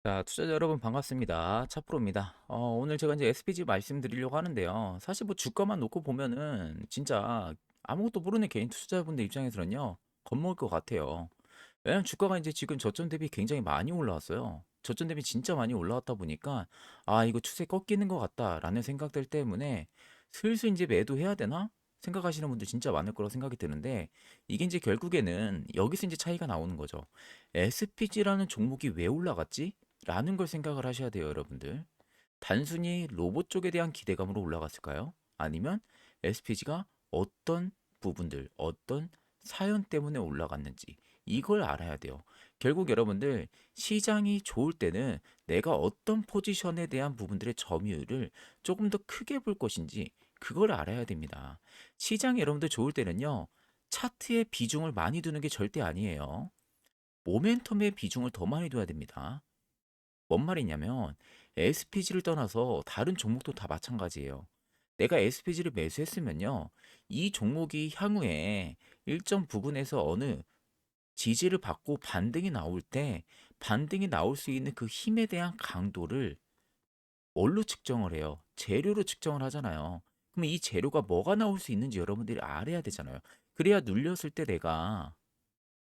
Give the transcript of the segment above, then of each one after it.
자, 투자자 여러분 반갑습니다. 차프로입니다. 오늘 제가 이제 SPG 말씀드리려고 하는데요. 사실 뭐 주가만 놓고 보면은 진짜 아무것도 모르는 개인 투자자분들 입장에서는요, 겁먹을 것 같아요. 왜냐면 주가가 이제 지금 저점 대비 굉장히 많이 올라왔어요. 저점 대비 진짜 많이 올라왔다 보니까, 아, 이거 추세 꺾이는 것 같다라는 생각들 때문에 슬슬 이제 매도해야 되나? 생각하시는 분들 진짜 많을 거라고 생각이 드는데, 이게 이제 결국에는 여기서 이제 차이가 나오는 거죠. SPG라는 종목이 왜 올라갔지? 라는 걸 생각을 하셔야 돼요, 여러분들. 단순히 로봇 쪽에 대한 기대감으로 올라갔을까요? 아니면 SPG가 어떤 부분들, 어떤 사연 때문에 올라갔는지 이걸 알아야 돼요. 결국 여러분들 시장이 좋을 때는 내가 어떤 포지션에 대한 부분들의 점유율을 조금 더 크게 볼 것인지 그걸 알아야 됩니다. 시장이 여러분들 좋을 때는요. 차트의 비중을 많이 두는 게 절대 아니에요. 모멘텀의 비중을 더 많이 둬야 됩니다. 뭔 말이냐면 SPG를 떠나서 다른 종목도 다 마찬가지예요. 내가 SPG를 매수했으면요. 이 종목이 향후에 일정 부분에서 어느 지지를 받고 반등이 나올 때 반등이 나올 수 있는 그 힘에 대한 강도를 뭘로 측정을 해요? 재료로 측정을 하잖아요. 그럼 이 재료가 뭐가 나올 수 있는지 여러분들이 알아야 되잖아요. 그래야 눌렸을 때 내가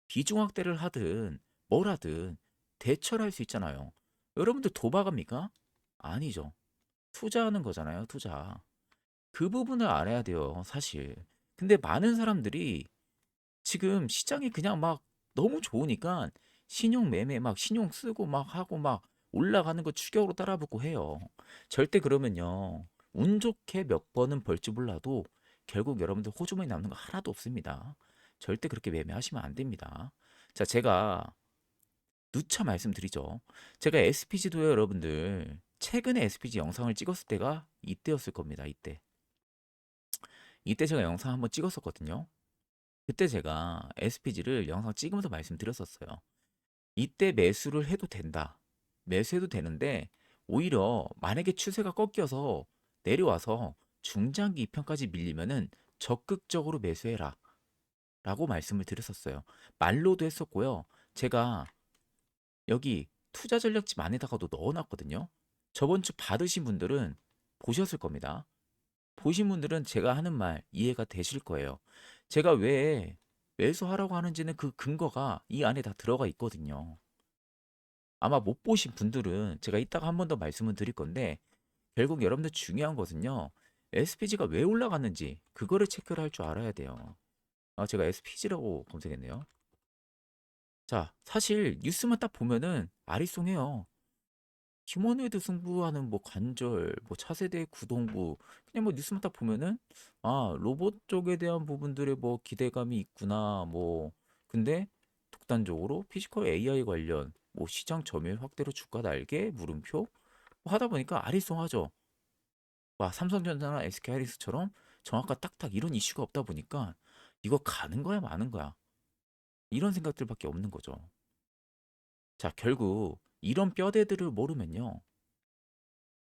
비중 확대를 하든 뭘 하든 대처를 할 수 있잖아요. 여러분들 도박합니까? 아니죠. 투자하는 거잖아요, 투자. 그 부분을 알아야 돼요, 사실. 근데 많은 사람들이 지금 시장이 그냥 막 너무 좋으니까 신용 매매 막 신용 쓰고 막 하고 막 올라가는 거 추격으로 따라붙고 해요. 절대 그러면요. 운 좋게 몇 번은 벌지 몰라도 결국 여러분들 호주머니 남는 거 하나도 없습니다. 절대 그렇게 매매하시면 안 됩니다. 자, 제가 누차 말씀드리죠. 제가 SPG도요, 여러분들. 최근에 SPG 영상을 찍었을 때가 이때였을 겁니다. 이때. 이때 제가 영상 한번 찍었었거든요. 그때 제가 SPG를 영상 찍으면서 말씀드렸었어요. 이때 매수를 해도 된다. 매수해도 되는데 오히려 만약에 추세가 꺾여서 내려와서 중장기 이평까지 밀리면은 적극적으로 매수해라. 라고 말씀을 드렸었어요. 말로도 했었고요. 제가 여기 투자 전략집 안에다가도 넣어놨거든요. 저번 주 받으신 분들은 보셨을 겁니다. 보신 분들은 제가 하는 말 이해가 되실 거예요. 제가 왜 매수하라고 하는지는 그 근거가 이 안에 다 들어가 있거든요. 아마 못 보신 분들은 제가 이따가 한 번 더 말씀을 드릴 건데 결국 여러분들 중요한 것은요. SPG가 왜 올라갔는지 그거를 체크를 할 줄 알아야 돼요. 제가 SPG라고 검색했네요. 자, 사실 뉴스만 딱 보면은 아리송해요. 휴머노이드 승부하는 뭐 관절, 뭐 차세대 구동부 그냥 뭐 뉴스만 딱 보면은 아 로봇 쪽에 대한 부분들의 뭐 기대감이 있구나 뭐 근데 독단적으로 피지컬 AI 관련 뭐 시장 점유율 확대로 주가 날개 물음표 뭐 하다 보니까 아리송하죠. 와 삼성전자나 SK하이닉스처럼 정확한 딱딱 이런 이슈가 없다 보니까 이거 가는 거야 마는 거야 이런 생각들밖에 없는 거죠. 자 결국 이런 뼈대들을 모르면요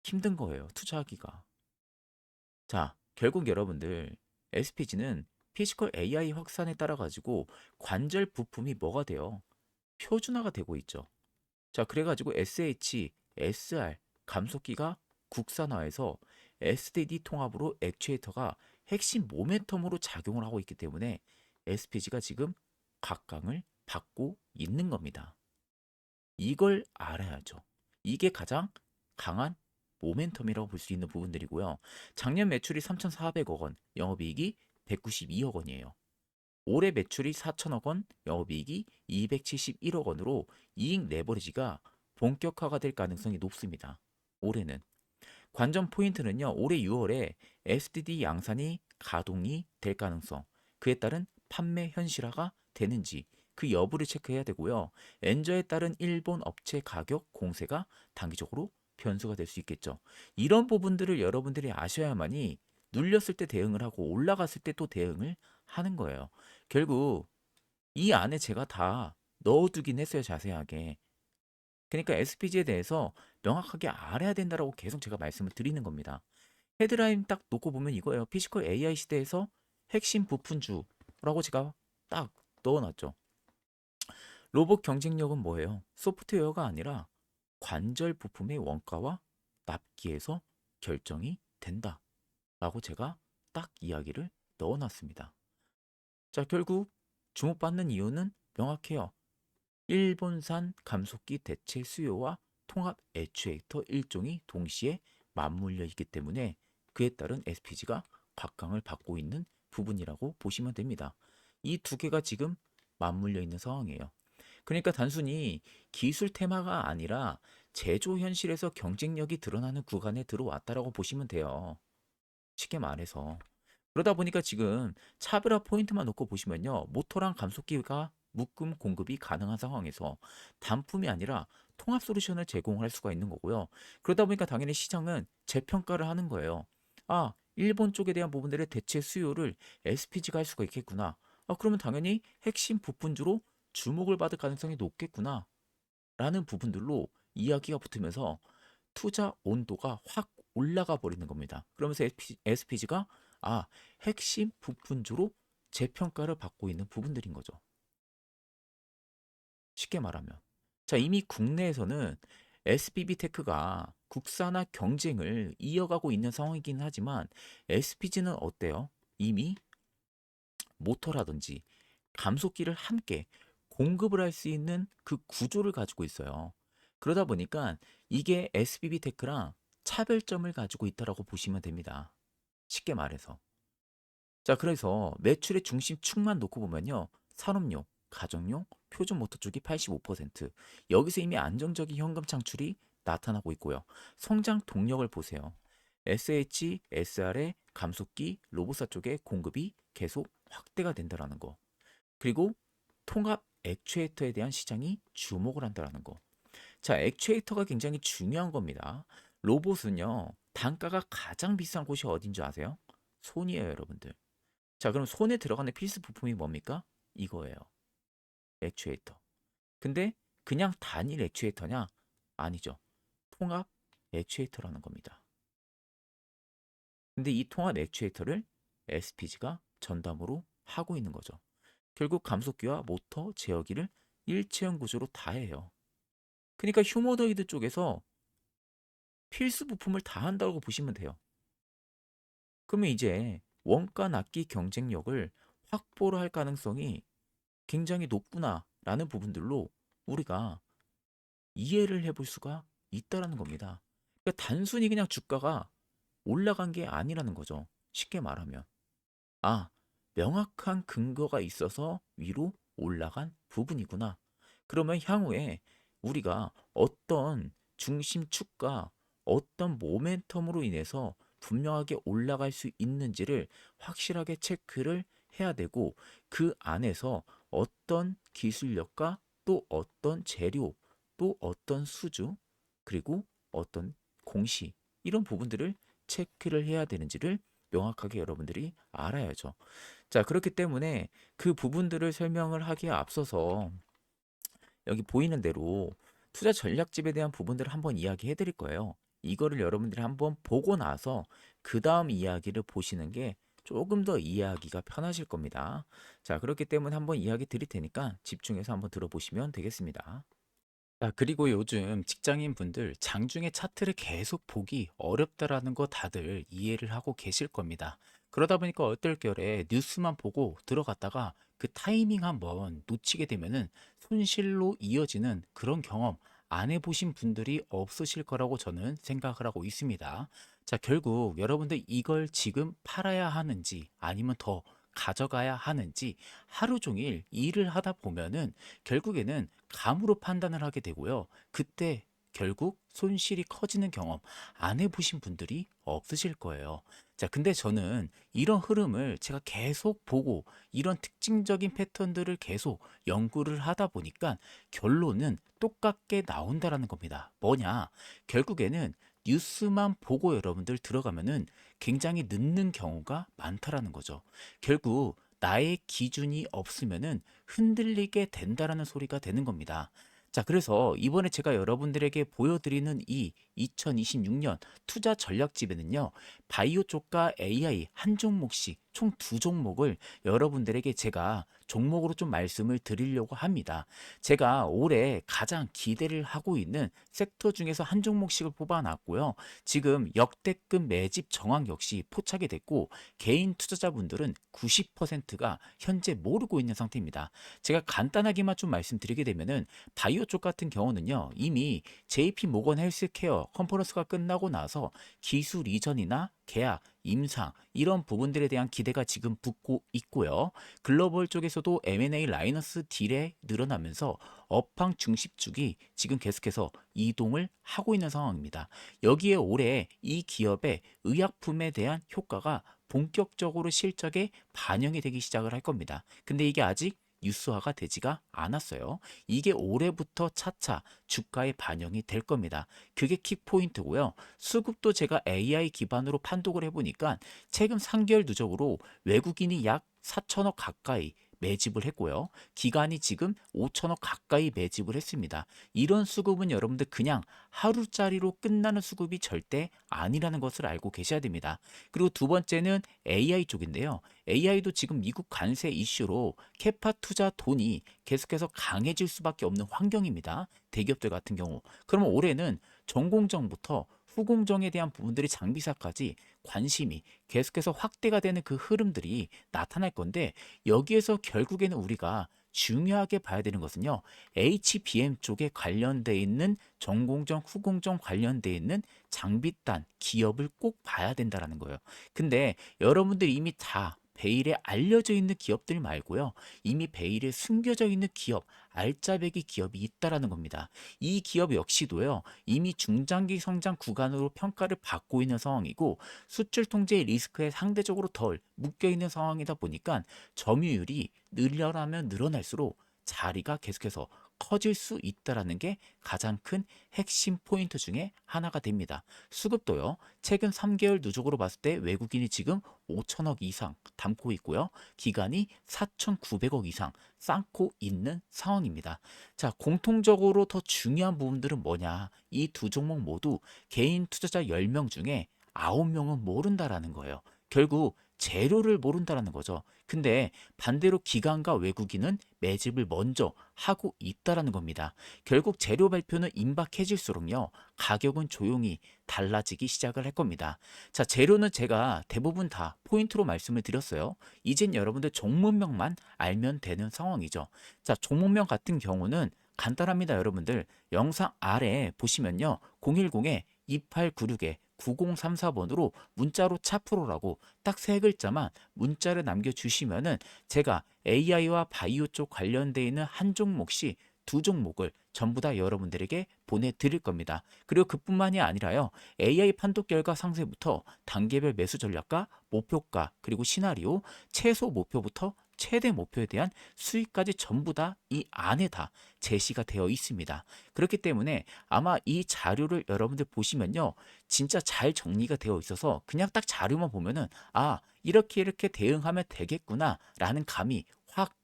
힘든 거예요 투자하기가. 자, 결국 여러분들 SPG는 피지컬 AI 확산에 따라 가지고 관절 부품이 뭐가 돼요? 표준화가 되고 있죠. 자, 그래가지고 SH, SR 감속기가 국산화해서 SDD 통합으로 액추에이터가 핵심 모멘텀으로 작용을 하고 있기 때문에 SPG가 지금 각광을 받고 있는 겁니다. 이걸 알아야죠. 이게 가장 강한 모멘텀이라고 볼 수 있는 부분들이고요. 작년 매출이 3,400억 원, 영업이익이 192억 원이에요. 올해 매출이 4천억 원, 영업이익이 271억 원으로 이익 레버리지가 본격화가 될 가능성이 높습니다. 올해는. 관전 포인트는요. 올해 6월에 SDD 양산이 가동이 될 가능성, 그에 따른 판매 현실화가 되는지 그 여부를 체크해야 되고요. 엔저에 따른 일본 업체 가격 공세가 단기적으로 변수가 될 수 있겠죠. 이런 부분들을 여러분들이 아셔야만이 눌렸을 때 대응을 하고 올라갔을 때 또 대응을 하는 거예요. 결국 이 안에 제가 다 넣어두긴 했어요, 자세하게. 그러니까 SPG에 대해서 명확하게 알아야 된다라고 계속 제가 말씀을 드리는 겁니다. 헤드라인 딱 놓고 보면 이거예요. 피지컬 AI 시대에서 핵심 부품주라고 제가 딱 넣어놨죠. 로봇 경쟁력은 뭐예요? 소프트웨어가 아니라 관절 부품의 원가와 납기에서 결정이 된다라고 제가 딱 이야기를 넣어놨습니다. 자, 결국 주목받는 이유는 명확해요. 일본산 감속기 대체 수요와 통합 액추에이터 일종이 동시에 맞물려 있기 때문에 그에 따른 SPG가 곽강을 받고 있는 부분이라고 보시면 됩니다. 이 두 개가 지금 맞물려 있는 상황이에요. 그러니까 단순히 기술 테마가 아니라 제조 현실에서 경쟁력이 드러나는 구간에 들어왔다라고 보시면 돼요. 쉽게 말해서. 그러다 보니까 지금 차별화 포인트만 놓고 보시면요. 모터랑 감속기가 묶음 공급이 가능한 상황에서 단품이 아니라 통합 솔루션을 제공할 수가 있는 거고요. 그러다 보니까 당연히 시장은 재평가를 하는 거예요. 아, 일본 쪽에 대한 부분들의 대체 수요를 SPG가 할 수가 있겠구나. 아, 그러면 당연히 핵심 부품주로 주목을 받을 가능성이 높겠구나. 라는 부분들로 이야기가 붙으면서 투자 온도가 확 올라가 버리는 겁니다. 그러면서 SPG가 핵심 부품주로 재평가를 받고 있는 부분들인 거죠. 쉽게 말하면. 자, 이미 국내에서는 SBB 테크가 국산화 경쟁을 이어가고 있는 상황이긴 하지만 SPG는 어때요? 이미 모터라든지 감속기를 함께 공급을 할 수 있는 그 구조를 가지고 있어요. 그러다 보니까 이게 SBB 테크랑 차별점을 가지고 있다라고 보시면 됩니다. 쉽게 말해서. 자, 그래서 매출의 중심축만 놓고 보면요. 산업용, 가정용, 표준 모터 쪽이 85%. 여기서 이미 안정적인 현금 창출이 나타나고 있고요. 성장 동력을 보세요. SH, SR의 감속기, 로보사 쪽의 공급이 계속 확대가 된다라는 거. 그리고 통합 액추에이터에 대한 시장이 주목을 한다라는 거. 자, 액추에이터가 굉장히 중요한 겁니다. 로봇은요, 단가가 가장 비싼 곳이 어딘 줄 아세요? 손이에요, 여러분들. 자, 그럼 손에 들어가는 필수 부품이 뭡니까? 이거예요. 액추에이터. 근데 그냥 단일 액추에이터냐? 아니죠. 통합 액추에이터라는 겁니다. 근데 이 통합 액추에이터를 SPG가 전담으로 하고 있는 거죠. 결국 감속기와 모터, 제어기를 일체형 구조로 다 해요. 그러니까 휴머노이드 쪽에서 필수 부품을 다 한다고 보시면 돼요. 그러면 이제 원가 납기 경쟁력을 확보를 할 가능성이 굉장히 높구나라는 부분들로 우리가 이해를 해볼 수가 있다라는 겁니다. 그러니까 단순히 그냥 주가가 올라간 게 아니라는 거죠. 쉽게 말하면. 아, 명확한 근거가 있어서 위로 올라간 부분이구나. 그러면 향후에 우리가 어떤 중심축과 어떤 모멘텀으로 인해서 분명하게 올라갈 수 있는지를 확실하게 체크를 해야 되고 그 안에서 어떤 기술력과 또 어떤 재료 또 어떤 수주 그리고 어떤 공시 이런 부분들을 체크를 해야 되는지를 명확하게 여러분들이 알아야죠. 자, 그렇기 때문에 그 부분들을 설명을 하기에 앞서서 여기 보이는 대로 투자 전략집에 대한 부분들을 한번 이야기해 드릴 거예요. 이거를 여러분들이 한번 보고 나서 그 다음 이야기를 보시는 게 조금 더 이해하기가 편하실 겁니다. 자, 그렇기 때문에 한번 이야기 드릴 테니까 집중해서 한번 들어보시면 되겠습니다. 자, 그리고 요즘 직장인 분들 장중에 차트를 계속 보기 어렵다라는 거 다들 이해를 하고 계실 겁니다. 그러다 보니까 얼떨결에 뉴스만 보고 들어갔다가 그 타이밍 한번 놓치게 되면은 손실로 이어지는 그런 경험 안 해보신 분들이 없으실 거라고 저는 생각을 하고 있습니다. 자, 결국 여러분들 이걸 지금 팔아야 하는지 아니면 더 가져가야 하는지 하루 종일 일을 하다 보면은 결국에는 감으로 판단을 하게 되고요. 그때 결국 손실이 커지는 경험 안 해보신 분들이 없으실 거예요. 자, 근데 저는 이런 흐름을 제가 계속 보고 이런 특징적인 패턴들을 계속 연구를 하다 보니까 결론은 똑같게 나온다라는 겁니다. 뭐냐? 결국에는 뉴스만 보고 여러분들 들어가면은 굉장히 늦는 경우가 많다라는 거죠. 결국 나의 기준이 없으면은 흔들리게 된다라는 소리가 되는 겁니다. 자, 그래서 이번에 제가 여러분들에게 보여드리는 이 2026년 투자 전략집에는요, 바이오 쪽과 AI 한 종목씩 총 두 종목을 여러분들에게 제가 종목으로 좀 말씀을 드리려고 합니다. 제가 올해 가장 기대를 하고 있는 섹터 중에서 한 종목씩을 뽑아놨고요. 지금 역대급 매집 정황 역시 포착이 됐고 개인 투자자분들은 90%가 현재 모르고 있는 상태입니다. 제가 간단하게만 좀 말씀드리게 되면은 바이오 쪽 같은 경우는요. 이미 JP 모건 헬스케어 컨퍼런스가 끝나고 나서 기술 이전이나 계약, 임상 이런 부분들에 대한 기대가 지금 붙고 있고요. 글로벌 쪽에서도 M&A 라이너스 딜에 늘어나면서 업황 중심축이 지금 계속해서 이동을 하고 있는 상황입니다. 여기에 올해 이 기업의 의약품에 대한 효과가 본격적으로 실적에 반영이 되기 시작을 할 겁니다. 근데 이게 아직 뉴스화가 되지가 않았어요. 이게 올해부터 차차 주가에 반영이 될 겁니다. 그게 킥포인트고요. 수급도 제가 AI 기반으로 판독을 해보니까 최근 3개월 누적으로 외국인이 약 4천억 가까이 매집을 했고요. 기간이 지금 5천억 가까이 매집을 했습니다. 이런 수급은 여러분들 그냥 하루짜리로 끝나는 수급이 절대 아니라는 것을 알고 계셔야 됩니다. 그리고 두 번째는 AI 쪽인데요. AI도 지금 미국 관세 이슈로 캐파 투자 돈이 계속해서 강해질 수밖에 없는 환경입니다. 대기업들 같은 경우. 그러면 올해는 전공정부터 후공정에 대한 부분들이 장비사까지 관심이 계속해서 확대가 되는 그 흐름들이 나타날 건데 여기에서 결국에는 우리가 중요하게 봐야 되는 것은요. HBM 쪽에 관련돼 있는 전공정, 후공정 관련돼 있는 장비단 기업을 꼭 봐야 된다라는 거예요. 근데 여러분들이 이미 다 베일에 알려져 있는 기업들 말고요. 이미 베일에 숨겨져 있는 기업, 알짜배기 기업이 있다라는 겁니다. 이 기업 역시도요. 이미 중장기 성장 구간으로 평가를 받고 있는 상황이고 수출 통제 리스크에 상대적으로 덜 묶여 있는 상황이다 보니까 점유율이 늘려나면 늘어날수록 자리가 계속해서 커질 수 있다라는 게 가장 큰 핵심 포인트 중에 하나가 됩니다. 수급도요. 최근 3개월 누적으로 봤을 때 외국인이 지금 5천억 이상 담고 있고요. 기간이 4,900억 이상 쌓고 있는 상황입니다. 자, 공통적으로 더 중요한 부분들은 뭐냐? 이 두 종목 모두 개인 투자자 10명 중에 9명은 모른다라는 거예요. 결국 재료를 모른다라는 거죠. 근데 반대로 기관과 외국인은 매집을 먼저 하고 있다라는 겁니다. 결국 재료 발표는 임박해질수록요. 가격은 조용히 달라지기 시작을 할 겁니다. 자, 재료는 제가 대부분 다 포인트로 말씀을 드렸어요. 이젠 여러분들 종목명만 알면 되는 상황이죠. 자, 종목명 같은 경우는 간단합니다, 여러분들. 영상 아래 보시면요. 010-2896에 9034번으로 문자로 차프로라고 딱 세 글자만 문자를 남겨주시면은 제가 AI와 바이오 쪽 관련돼 있는 한 종목씩 두 종목을 전부 다 여러분들에게 보내드릴 겁니다. 그리고 그뿐만이 아니라요. AI 판독 결과 상세부터 단계별 매수 전략과 목표가 그리고 시나리오, 최소 목표부터 최대 목표에 대한 수익까지 전부 다 이 안에 다 제시가 되어 있습니다. 그렇기 때문에 아마 이 자료를 여러분들 보시면요. 진짜 잘 정리가 되어 있어서 그냥 딱 자료만 보면은 아, 이렇게 대응하면 되겠구나 라는 감이 확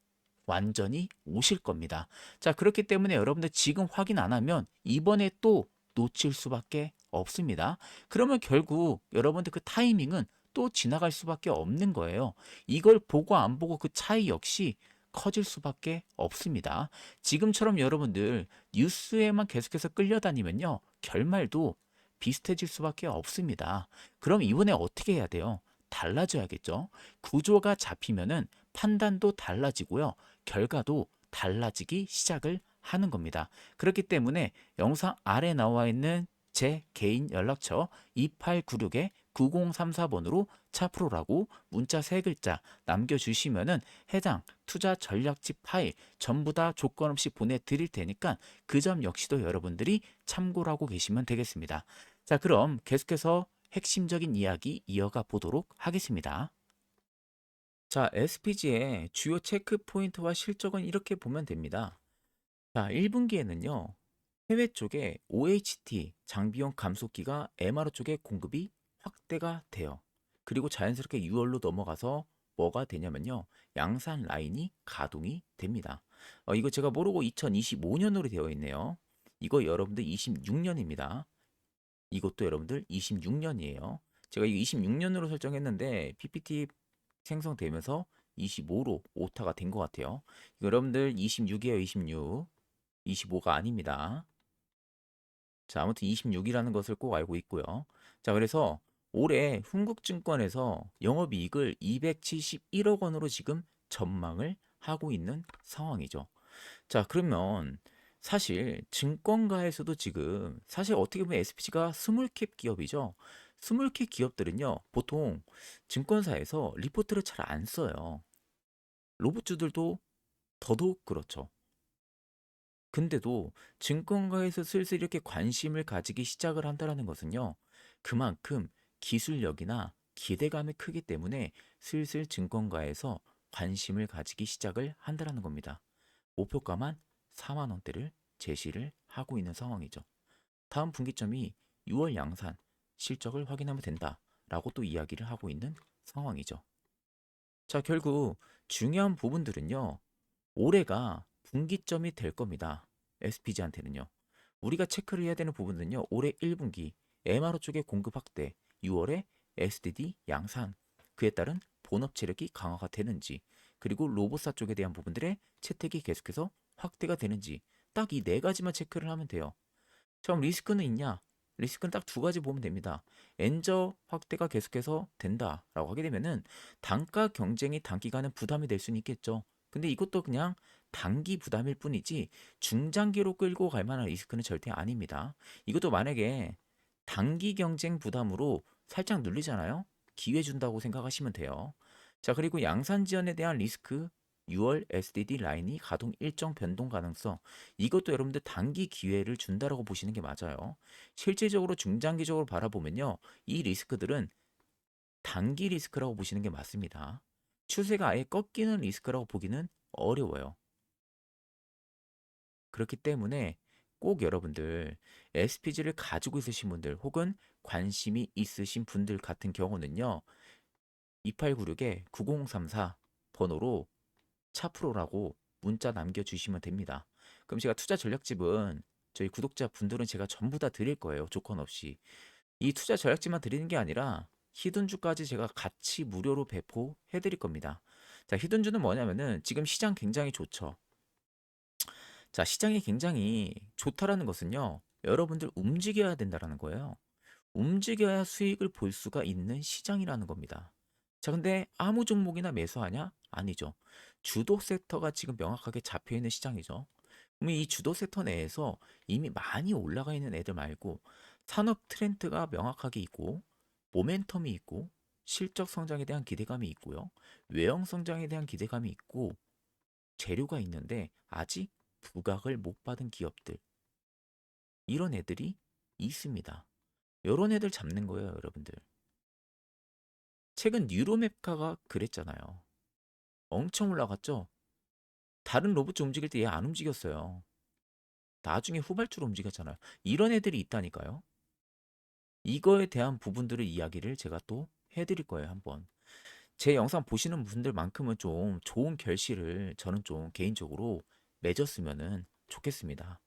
완전히 오실 겁니다. 자, 그렇기 때문에 여러분들 지금 확인 안 하면 이번에 또 놓칠 수밖에 없습니다. 그러면 결국 여러분들 그 타이밍은 또 지나갈 수밖에 없는 거예요. 이걸 보고 안 보고 그 차이 역시 커질 수밖에 없습니다. 지금처럼 여러분들 뉴스에만 계속해서 끌려다니면요. 결말도 비슷해질 수밖에 없습니다. 그럼 이번에 어떻게 해야 돼요? 달라져야겠죠. 구조가 잡히면은 판단도 달라지고요. 결과도 달라지기 시작을 하는 겁니다. 그렇기 때문에 영상 아래 나와 있는 제 개인 연락처 2896-9034번으로 차프로라고 문자 3글자 남겨주시면은 해당 투자 전략집 파일 전부 다 조건 없이 보내드릴 테니까 그 점 역시도 여러분들이 참고를 하고 계시면 되겠습니다. 자, 그럼 계속해서 핵심적인 이야기 이어가 보도록 하겠습니다. 자, SPG의 주요 체크 포인트와 실적은 이렇게 보면 됩니다. 자, 1분기에는요. 해외 쪽에 OHT 장비용 감속기가 MRO 쪽에 공급이 확대가 돼요. 그리고 자연스럽게 6월로 넘어가서 뭐가 되냐면요. 양산 라인이 가동이 됩니다. 이거 제가 모르고 2025년으로 되어 있네요. 이거 여러분들 26년입니다. 이것도 여러분들 26년이에요. 제가 이거 26년으로 설정했는데 PPT 생성되면서 25로 오타가 된 것 같아요. 여러분들 26이에요, 26. 25가 아닙니다. 자, 아무튼 26이라는 것을 꼭 알고 있고요. 자, 그래서 올해 흥국증권에서 영업이익을 271억 원으로 지금 전망을 하고 있는 상황이죠. 자, 그러면 사실 증권가에서도 지금 사실 어떻게 보면 SPG가 스몰캡 기업이죠. 스몰캡 기업들은요, 보통 증권사에서 리포트를 잘 안 써요. 로봇주들도 더더욱 그렇죠. 근데도 증권가에서 슬슬 이렇게 관심을 가지기 시작을 한다는 것은요, 그만큼 기술력이나 기대감이 크기 때문에 슬슬 증권가에서 관심을 가지기 시작을 한다는 겁니다. 목표가만 4만 원대를 제시를 하고 있는 상황이죠. 다음 분기점이 6월 양산 실적을 확인하면 된다라고 또 이야기를 하고 있는 상황이죠. 자, 결국 중요한 부분들은요. 올해가 분기점이 될 겁니다. SPG한테는요. 우리가 체크를 해야 되는 부분은요. 올해 1분기 MRO 쪽의 공급 확대, 6월에 SDD 양산, 그에 따른 본업 체력이 강화가 되는지, 그리고 로보사 쪽에 대한 부분들의 채택이 계속해서 확대가 되는지 딱 이 네 가지만 체크를 하면 돼요. 그럼 리스크는 있냐? 리스크는 딱 두 가지 보면 됩니다. 엔저 확대가 계속해서 된다라고 하게 되면은 단가 경쟁이 단기간에 부담이 될 수는 있겠죠. 근데 이것도 그냥 단기 부담일 뿐이지 중장기로 끌고 갈 만한 리스크는 절대 아닙니다. 이것도 만약에 단기 경쟁 부담으로 살짝 눌리잖아요. 기회 준다고 생각하시면 돼요. 자, 그리고 양산 지연에 대한 리스크 6월 SDD 라인이 가동 일정 변동 가능성 이것도 여러분들 단기 기회를 준다라고 보시는 게 맞아요. 실질적으로 중장기적으로 바라보면요. 이 리스크들은 단기 리스크라고 보시는 게 맞습니다. 추세가 아예 꺾이는 리스크라고 보기는 어려워요. 그렇기 때문에 꼭 여러분들 SPG를 가지고 있으신 분들 혹은 관심이 있으신 분들 같은 경우는요. 2896에 9034 번호로 차프로라고 문자 남겨주시면 됩니다. 그럼 제가 투자 전략집은 저희 구독자 분들은 제가 전부 다 드릴 거예요. 조건 없이. 이 투자 전략집만 드리는 게 아니라 히든주까지 제가 같이 무료로 배포해 드릴 겁니다. 자, 히든주는 뭐냐면은 지금 시장 굉장히 좋죠. 자, 시장이 굉장히 좋다라는 것은요. 여러분들 움직여야 된다라는 거예요. 움직여야 수익을 볼 수가 있는 시장이라는 겁니다. 자, 근데 아무 종목이나 매수하냐? 아니죠. 주도 섹터가 지금 명확하게 잡혀 있는 시장이죠. 그러면 이 주도 섹터 내에서 이미 많이 올라가 있는 애들 말고 산업 트렌드가 명확하게 있고 모멘텀이 있고 실적 성장에 대한 기대감이 있고요. 외형 성장에 대한 기대감이 있고 재료가 있는데 아직 부각을 못 받은 기업들 이런 애들이 있습니다. 이런 애들 잡는 거예요, 여러분들. 최근 뉴로메카가 그랬잖아요. 엄청 올라갔죠? 다른 로봇 움직일 때 얘 안 움직였어요. 나중에 후발주로 움직였잖아요. 이런 애들이 있다니까요. 이거에 대한 부분들을 이야기를 제가 또 해드릴 거예요, 한번. 제 영상 보시는 분들만큼은 좀 좋은 결실을 저는 좀 개인적으로 맺었으면 좋겠습니다.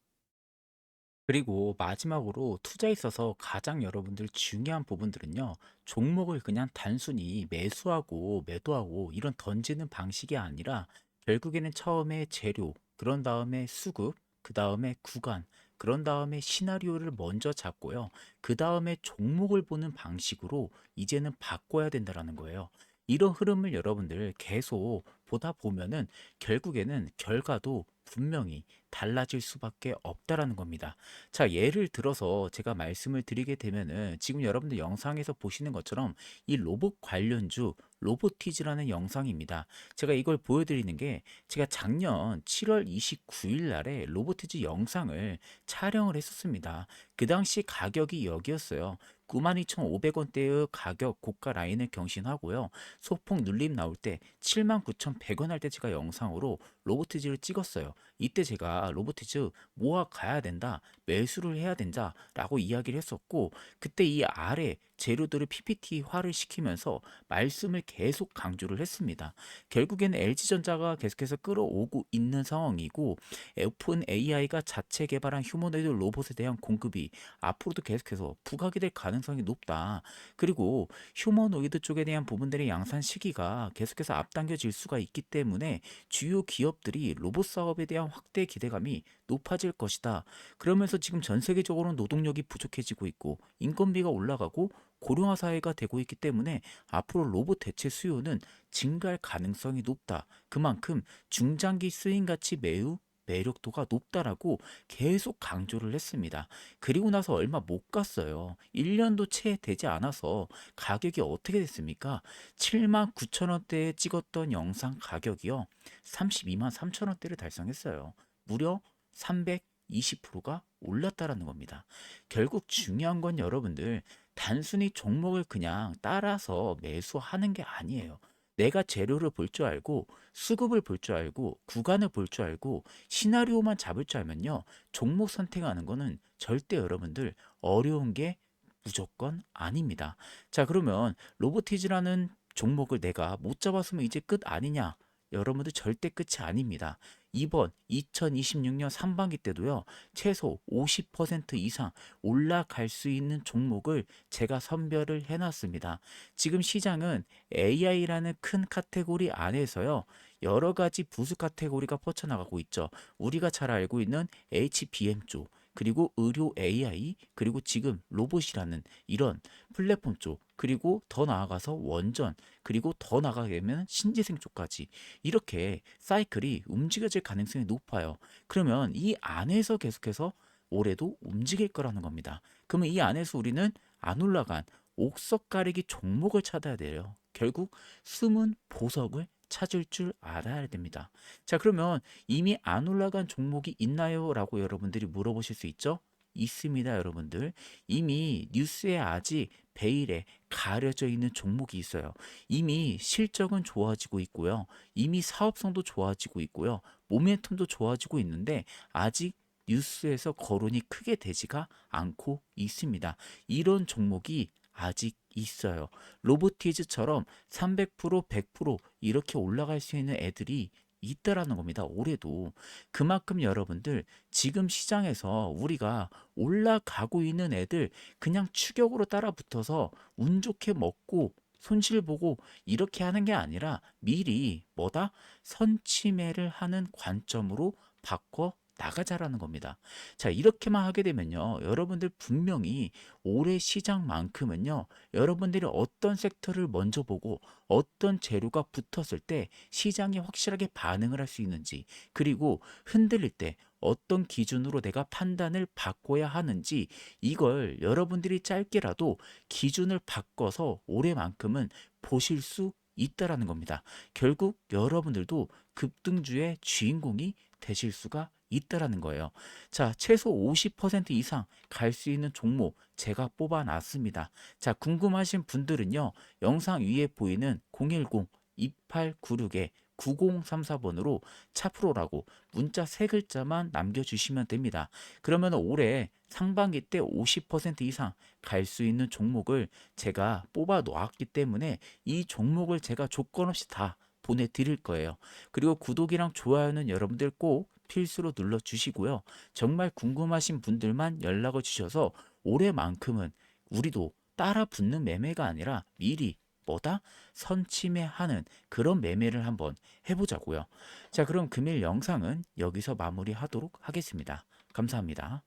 그리고 마지막으로 투자에 있어서 가장 여러분들 중요한 부분들은요, 종목을 그냥 단순히 매수하고 매도하고 이런 던지는 방식이 아니라 결국에는 처음에 재료, 그런 다음에 수급, 그 다음에 구간, 그런 다음에 시나리오를 먼저 잡고요. 그 다음에 종목을 보는 방식으로 이제는 바꿔야 된다라는 거예요. 이런 흐름을 여러분들 계속 보다 보면은 결국에는 결과도 분명히 달라질 수밖에 없다라는 겁니다. 자, 예를 들어서 제가 말씀을 드리게 되면은 지금 여러분들 영상에서 보시는 것처럼 이 로봇 관련주 로보티즈라는 영상입니다. 제가 이걸 보여드리는 게 제가 작년 7월 29일 날에 로보티즈 영상을 촬영을 했었습니다. 그 당시 가격이 여기였어요. 92,500원대의 가격 고가 라인을 경신하고요. 소폭 눌림 나올 때 79,100원 할 때 제가 영상으로 로보티즈를 찍었어요. 이때 제가 로보티즈 모아 가야 된다, 매수를 해야 된다라고 이야기를 했었고, 그때 이 아래 재료들을 PPT화를 시키면서 말씀을 계속 강조를 했습니다. 결국에는 LG전자가 계속해서 끌어오고 있는 상황이고 오픈 AI가 자체 개발한 휴머노이드 로봇에 대한 공급이 앞으로도 계속해서 부각이 될 가능성이 높다. 그리고 휴머노이드 쪽에 대한 부분들의 양산 시기가 계속해서 앞당겨질 수가 있기 때문에 주요 기업들이 로봇 사업에 대한 확대 기대감이 높아질 것이다. 그러면서 지금 전 세계적으로 노동력이 부족해지고 있고 인건비가 올라가고 고령화 사회가 되고 있기 때문에 앞으로 로봇 대체 수요는 증가할 가능성이 높다. 그만큼 중장기 쓰임 가치 매우 매력도가 높다라고 계속 강조를 했습니다. 그리고 나서 얼마 못 갔어요. 1년도 채 되지 않아서 가격이 어떻게 됐습니까? 7만 9천 원대에 찍었던 영상 가격이요. 32만 3천 원대를 달성했어요. 무려 320%가 올랐다라는 겁니다. 결국 중요한 건 여러분들 단순히 종목을 그냥 따라서 매수하는 게 아니에요. 내가 재료를 볼 줄 알고 수급을 볼 줄 알고 구간을 볼 줄 알고 시나리오만 잡을 줄 알면요. 종목 선택하는 거는 절대 여러분들 어려운 게 무조건 아닙니다. 자, 그러면 로보티즈라는 종목을 내가 못 잡았으면 이제 끝 아니냐? 여러분들 절대 끝이 아닙니다. 이번 2026년 상반기 때도요, 최소 50% 이상 올라갈 수 있는 종목을 제가 선별을 해놨습니다. 지금 시장은 AI라는 큰 카테고리 안에서요, 여러 가지 부수 카테고리가 뻗쳐나가고 있죠. 우리가 잘 알고 있는 HBM 쪽, 그리고 의료 AI, 그리고 지금 로봇이라는 이런 플랫폼 쪽, 그리고 더 나아가서 원전, 그리고 더 나아가게 되면 신재생 쪽까지 이렇게 사이클이 움직여질 가능성이 높아요. 그러면 이 안에서 계속해서 올해도 움직일 거라는 겁니다. 그러면 이 안에서 우리는 안 올라간 옥석 가리기 종목을 찾아야 돼요. 결국 숨은 보석을 찾을 줄 알아야 됩니다. 자, 그러면 이미 안 올라간 종목이 있나요? 라고 여러분들이 물어보실 수 있죠? 있습니다, 여러분들. 이미 뉴스에 아직 베일에 가려져 있는 종목이 있어요. 이미 실적은 좋아지고 있고요. 이미 사업성도 좋아지고 있고요. 모멘텀도 좋아지고 있는데 아직 뉴스에서 거론이 크게 되지가 않고 있습니다. 이런 종목이 아직 있어요. 로보티즈처럼 300%, 100% 이렇게 올라갈 수 있는 애들이 있다라는 겁니다. 올해도. 그만큼 여러분들 지금 시장에서 우리가 올라가고 있는 애들 그냥 추격으로 따라 붙어서 운 좋게 먹고 손실 보고 이렇게 하는 게 아니라 미리 뭐다? 선취매를 하는 관점으로 바꿔 나가자라는 겁니다. 자, 이렇게만 하게 되면요. 여러분들 분명히 올해 시장만큼은요. 여러분들이 어떤 섹터를 먼저 보고 어떤 재료가 붙었을 때 시장이 확실하게 반응을 할 수 있는지, 그리고 흔들릴 때 어떤 기준으로 내가 판단을 바꿔야 하는지, 이걸 여러분들이 짧게라도 기준을 바꿔서 올해만큼은 보실 수 있다라는 겁니다. 결국 여러분들도 급등주의 주인공이 되실 수가 있다라는 거예요. 자, 최소 50% 이상 갈 수 있는 종목 제가 뽑아놨습니다. 자, 궁금하신 분들은요, 영상 위에 보이는 010-2896에 9034번으로 차프로라고 문자 세 글자만 남겨주시면 됩니다. 그러면 올해 상반기 때 50% 이상 갈 수 있는 종목을 제가 뽑아 놓았기 때문에 이 종목을 제가 조건 없이 다 보내드릴 거예요. 그리고 구독이랑 좋아요는 여러분들 꼭 필수로 눌러주시고요. 정말 궁금하신 분들만 연락을 주셔서 올해만큼은 우리도 따라 붙는 매매가 아니라 미리 뭐다? 선침해하는 그런 매매를 한번 해보자고요. 자, 그럼 금일 영상은 여기서 마무리하도록 하겠습니다. 감사합니다.